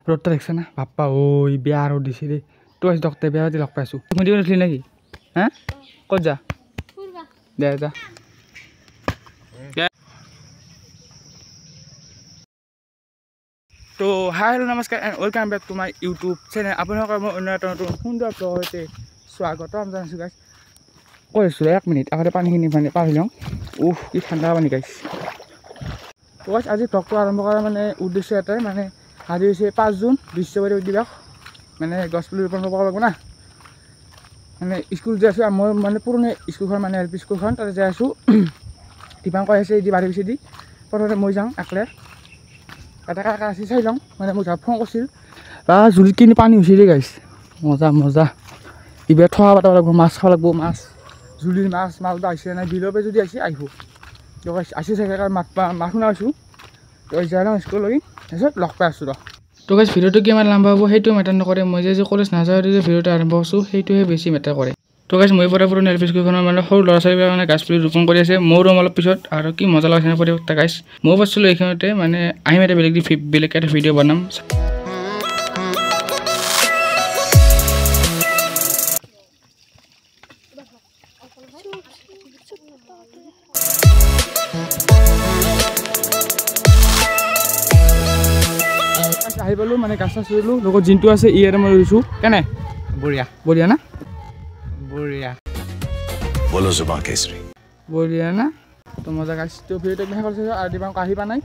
ৰ'দটা দেখিছে না বাপ্পা ঐ বেয়া ৰ'দ দিছে দেই তই আজি ডক্টৰ বেয়া আজি লগ পাইছোঁ খুন্দি উঠিলি নেকি হা ক'ত যা দে যা তো হাই হেল্ল' নমস্কাৰ and welcome back to my YouTube channel আপোনালোকৰ মই অন্য এটা নতুন সুন্দৰ ব্লগৰ সৈতে স্বাগতম জনাইছোঁ গাইছ কৈ আছোঁ 1 মিনিট আগতে পানীখিনি পাৰি লওঁ কি ঠাণ্ডা পানী গাইছ তো গাইছ আজি ব্লগটো আৰম্ভ কৰাৰ মানে উদ্দেশ্য এটাই মানে আজি হৈছে 5 জুন বিশ্ব পৰিৱেশ দিৱস মানে গছপুলি ৰোপণ কৰিব লাগিব না মানে স্কুল যাই আছোঁ মই মানে পুৰণি স্কুলখন মানে এল পি স্কুলখন তাতে যাই আছোঁ দীপাংকৰ আহিছে দি বাঢ়ি বেছি দি প্ৰথমতে মই যাওঁ একলে এটা কাকা আছে চাই লওঁ মানে মোক ফোন কৰিছিল বা জুলিত কিনি পানী হৈছে দেই গাইছ মজা মজা এইবাৰ থোৱা পাতা লাগিব মাছ খাব লাগিব মাছ জুলিৰ মাছ মালটা আহিছে নাই বিলৰ পৰা যদি আহিছে আহিব তো গাইছ আহিছে চাগে কাৰণ মাত শুনা পাইছোঁ তো যাই লওঁ স্কুললৈ তাৰপিছত লগ পাই আছোঁ ৰ তো গাইছ ভিডিঅ'টো কিমান লম্বা হ'ব সেইটো মেটাৰ নকৰে মই যে কলেজ নাযাওঁ যে ভিডিঅ'টো আৰম্ভ কৰিছোঁ সেইটোহে বেছি মেটাৰ কৰে তো গাইছ মই পৰা পুৰণি এল পি স্কুলখনৰ মানে সৰু ল'ৰা ছোৱালীবিলাক মানে গাছ পুলি ৰোপণ কৰি আছে মোৰ ৰুম অলপ পিছত আৰু কি মজা লাগিছে পৰিৱেশটা গাইছ মই পাইছিলোঁ এইখিনিতে মানে আহিম এটা বেলেগ এটা ভিডিঅ' বনাম আহি পালোঁ মানে গাছ চাছ ৰুলোঁ লগত জিনটো আছে ইয়াতে মই ৰুইছোঁ কেনে বঢ়িয়া বঢ়িয়া না বঢ়িয়া বলো জুবান কেশৰী বঢ়িয়া না তো মজা গাছটো ভিডিঅ'টো শেষ কৰিছে আৰু দীপাংকৰ আহি পা নাই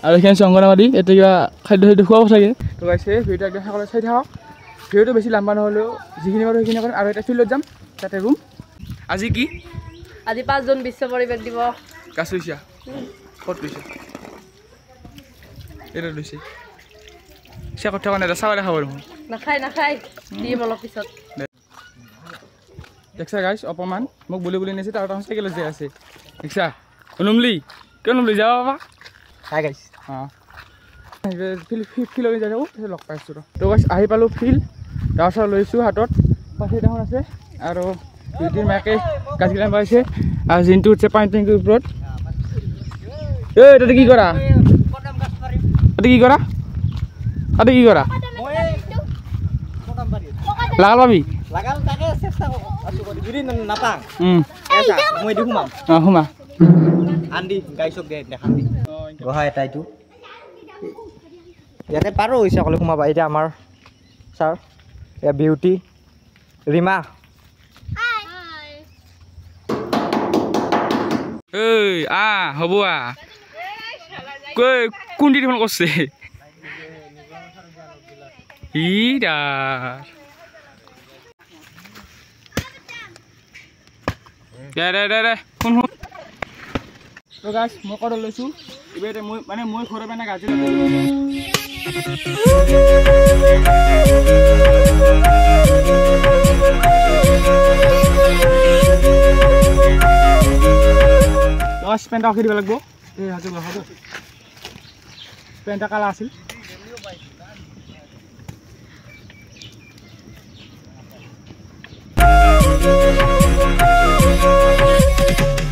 আৰু এইখিনি আছে অংগনবাদী এতিয়া কিবা খাদ্য খুৱাব চাগে তো গাইছে ভিডিঅ'টো একদম শেষ কৰি চাই থাকক ভিডিঅ'টো বেছি লম্বা নহ'লেও যিখিনি পাৰোঁ সেইখিনি কৰিম আৰু এটা ফিল্ডত যাম তাতে ৰুম আজি কি আজি 5 জুন বিশ্ব পৰিৱেশ দিৱস গাছ ৰুইছা ক'ত ৰুইছা এটা ৰুইছে সে কথা কোৱা নাই চাবা দেখা পাৰোঁ নাখায় দিম অলপ পিছত দেখছা গাইছ অপমান মোক বুলি নিছে তাৰ তখন চাইকেলত যাই আছে দেখছা নুমলি কিয় নুমলি যাবা বাবা চাই গাইছ অঁ ফিল্ডলৈ যাই থাকোঁ তাৰপিছত লগ পাইছোঁ তো গাইছ আহি পালোঁ ফিল্ড তাৰপিছত লৈছোঁ হাতত পাখি এখন আছে আৰু দুইটিৰ মাকে গাছকেইটা পাইছে আৰু জিনটো উঠছে পানী টেংকিৰ ওপৰত তাতে কি কৰা লাগাল পাবি ইয়াতে পাৰো হৈছে অকলে সোমাবা এতিয়া আমাৰ ছাৰ এয়া বিউটি ৰীমা হ'ব কোন দিদিখন কৰিছে শুন তো গাছ মই কত লৈছোঁ এইবাৰ মই ঘৰৰ মানে গাজি পেণ্টা ৰাখি দিব লাগিব এই হাতে হ'ব পেণ্টা কালা আছিল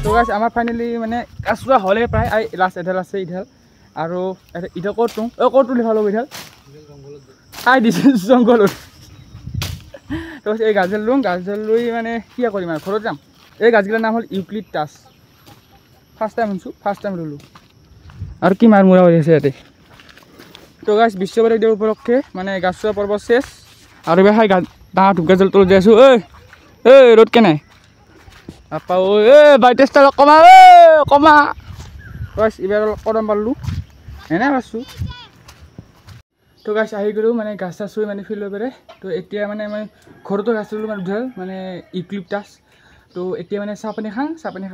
তো গাইছ আমাৰ ফাইনেলি মানে কাচুৰা হ'লে প্ৰায় লাষ্ট এডাল আছে ইডাল আৰু ইডাল ক'ত তোঁ ক'ত তুলি ভাল হ'ব ইডাল খাই দিছে জংঘলত তো এই গাছডাল লৈ মানে কি কৰিম আৰু ঘৰত যাম এই গাছকেইটাৰ নাম হ'ল ইউক্লিপটাছ ফাৰ্ষ্ট টাইম শুনিছোঁ ফাৰ্ষ্ট টাইম ৰুলোঁ আৰু কি মাৰ মৰা হৈ আছে ইয়াতে তো গাছ বিশ্ব পৰিৱেশ দিৱস উপলক্ষে মানে গাছ ৰোৱা পৰ্ব চেছ আৰু এইবাৰ খাই ডাঙৰ ধূপগাছডাল তলত যাই আছোঁ ৰ'দ কেনে আপা বাইটেষ্টা কমা গাছ এইবাৰ অলপ কদম পাৰলোঁ এনে পাৰছোঁ তো গাছ আহি গ'লোঁ মানে গাছ চাছ ৰুই মানে ফিল্ডৰ পেৰে তো এতিয়া মানে মই ঘৰতো গাছ ৰুলোঁ মানে দুডাল মানে ইউক্লিপটাছ তো এতিয়া মানে চাহ পানী খাওঁ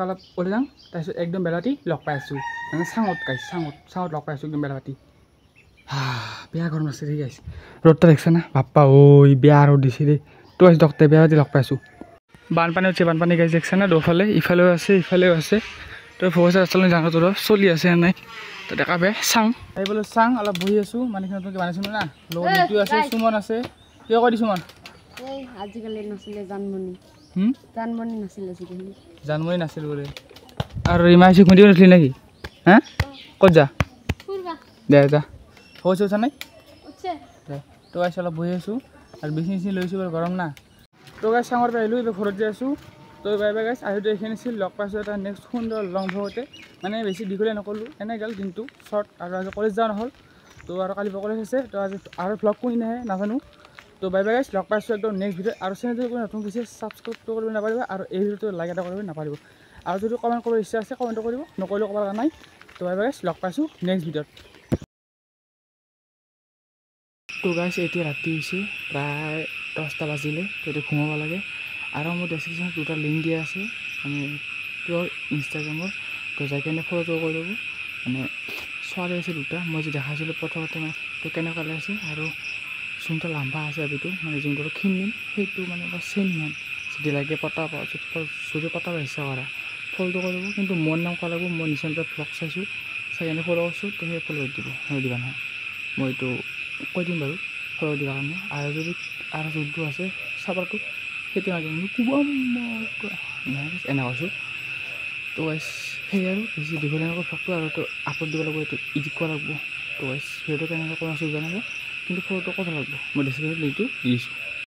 অলপ ওলাই যাওঁ তাৰপিছত একদম বেলাটি লগ পাই আছোঁ মানে চাঙত লগ পাই আছোঁ একদম বেলাটি বেয়া গৰম আছে দেই গাইছ ৰ'দটা দেখিছে না বাপ্পা বেয়া ৰ'দ দিছে দেই তো আজি ডক্টৰ বেয়া আজি লগ পাইছোঁ বানপানী উঠিছে বানপানী গাইছ দেখিছে না দুফালে ইফালেও আছে ইফালেও আছে তো ভৱিষ্যত ৰাস্তালৈ যাওঁ তোৰ চলি আছে নাই তো দেখা বেয়া চাং আহি বোলো চাং অলপ বহি আছোঁ মানুহখিনি নতুনকৈ বানাইছোঁ না লগত নিতু আছে সুমন আছে কিয় কৈ দিছোঁ সুমন আজিকালি নাছিলে জানমণি নাছিল বোলে আৰু ৰীমা আহিছে খুন্দিও নাছিলি নেকি হা ক'ত যা দে যা হৈছে উঠা নাই তো গাইছ অলপ বহি আছোঁ আৰু বিচনি চিচনি লৈছোঁ বাৰু গৰম না তো গাইছ চাঙৰ পৰা আহিলোঁ এইবাৰ ঘৰত যাই আছোঁ তো বাই বাই গাইছ আহিতো এইখিনি আছিল লগ পাইছোঁ এটা নেক্সট সুন্দৰ লং ভ্লগতে মানে বেছি দীঘলীয়া নকৰিলোঁ এনে গ'ল দিনটো শ্বৰ্ট আৰু আজি কলেজ যোৱা নহ'ল তো আৰু কালি কলেজ আছে তো আজি আৰু ভ্লগ কোন নাহে নাজানো তো বাই বাই গাইছ লগ পাইছোঁ একদম নেক্সট ভিডিঅ' আৰু চেনেলটো কোনো নতুন পিছে ছাবস্ক্ৰাইবটো কৰিব নাপাৰিব আৰু এই ভিডিঅ'টো লাইক এটা কৰিব নাপাৰিব আৰু যদি কমেণ্ট কৰিব ইচ্ছা আছে কমেণ্টটো কৰিব নকৰিলেও ক'ব লগা নাই তো বাই বাই গাইছ লগ পাইছোঁ নেক্সট ভিডিঅ'ত তো গাইছ এতিয়া ৰাতি হৈছে প্ৰায় 10টা বাজিলে তো এতিয়া ঘুমাব লাগে আৰু মোৰ ডেছক্ৰিপশ্যনত দুটা লিংক দিয়া আছে মানে পিয়ৰ ইনষ্টাগ্ৰামৰ তো যাই কেনে ফ'ল' কৰি ল'ব মানে ছোৱালী আছে দুটা মই যে দেখাইছিলোঁ প্ৰথমতে মানে তো কেনেকুৱা লাগিছে আৰু যোনটো লাম্বা আছে আবিটো মানে যোনটো ক্ষীণ সেইটো মানে অলপ চেনিহেন যদি লাগে পতা পাওঁ যদি পতা ইচ্ছা কৰা ফ'লটো কৰিব কিন্তু মোৰ নাম কোৱা লাগিব মই নিচেণ্টৰ ভ্লগ চাইছোঁ চাই কেনে ফ'ল' কৰিছোঁ তো সেই ফ'ল' দিব দিবা নহয় মই এইটো কৈ দিম বাৰু ফ'ল' দিবৰ কাৰণে আৰু যদি আৰু যোনটো আছে চাবাৰটো সেইটো নাজানো কোবাম এনে কৈছোঁ তো গাইছ সেই আৰু বেছি দীঘলীয়া নকৰোঁ ভ্লগটো আৰু তো আপলোড দিব লাগিব এইটো এডিট কৰিব লাগিব তো গাইছ ভিডিঅ'টো কেনেকৈ কৰা আছোঁ জানাব কিন্তু ফ'ল'টো কৰিব লাগিব মই ডিছক্ৰিপশ্যনত লিংকটো দি দিছোঁ